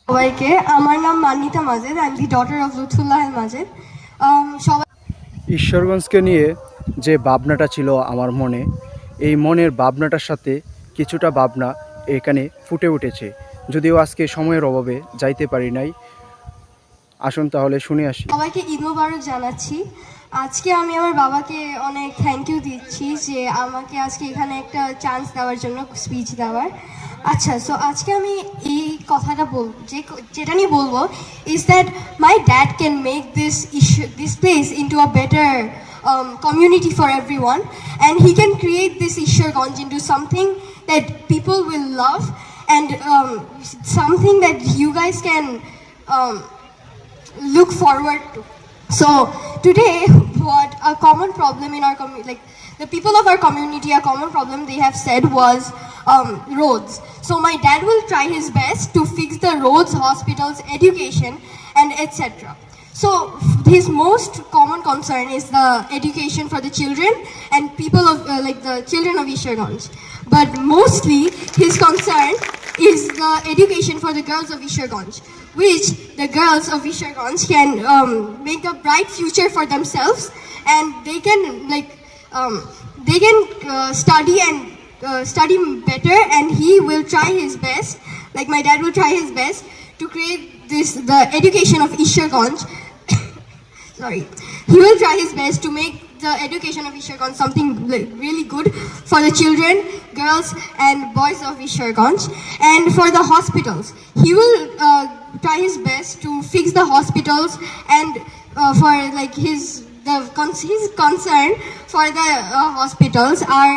সবাইকে, আমার নাম Manvita Majed. I am the daughter of Lutfullah Majed. সবাই ঈশ্বরগঞ্জকে নিয়ে যে ভাবনাটা ছিল আমার মনে, এই মনের ভাবনাটার সাথে কিছুটা ভাবনা এখানে ফুটে উঠেছে, যদিও আজকে সময়ের অভাবে যাইতে পারি নাই। আসুন তাহলে শুনে আসি। সবাইকে ঈদ মোবারক জানাচ্ছি। আজকে আমি আমার বাবাকে অনেক থ্যাংক ইউ দিচ্ছি যে আমাকে আজকে এখানে একটা চান্স দেওয়ার জন্য, স্পিচ দেওয়ার। আচ্ছা, সো আজকে আমি এই কথাটা যেটা নিয়ে বলবো is that my dad can make this place into a better community for everyone, and he can create this Ishwarganj into something that people will love, and something that you guys can look forward to. So today, what a common problem in our community, like the people of our community, a common problem they have said was roads. So my dad will try his best to fix the roads, hospitals, education, and etc. So his most common concern is the education for the children and people of like the children of Ishwarganj. But mostly his concern is the education for the girls of Ishwarganj, which the girls of Ishwarganj can make a bright future for themselves, and they can study and study better, and he will try his best, like my dad will try his best to create the education of Ishwarganj. Sorry, he will try his best to make the education of Ishwarganj something really good for the children, girls and boys of Ishwarganj. And for the hospitals, he will try his best to fix the hospitals, and for like his concern for the hospitals are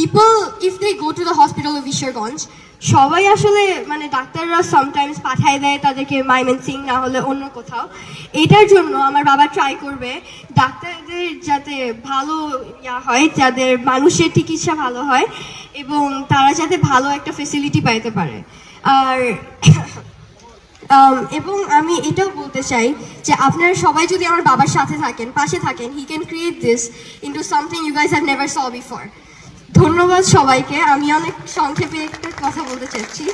people, if they go to the hospital of Ishwarganj, সবাই আসলে মানে ডাক্তাররা sometimes পাঠায় দেয় তাদেরকে ময়মনসিং না হলে অন্য কোথাও। এটার জন্য আমার বাবা ট্রাই করবে ডাক্তারদের যাতে ভালো হয়, যাদের মানুষের চিকিৎসা ভালো হয় এবং তারা যাতে ভালো একটা ফেসিলিটি পাইতে পারে। আর এবং আমি এটাও বলতে চাই যে আপনারা সবাই যদি আমার বাবার সাথে থাকেন, পাশে থাকেন, he can create this into something you guys have never saw before. ধন্যবাদ সবাইকে। আমি অনেক সংক্ষেপে একটা কথা বলতে চাচ্ছি।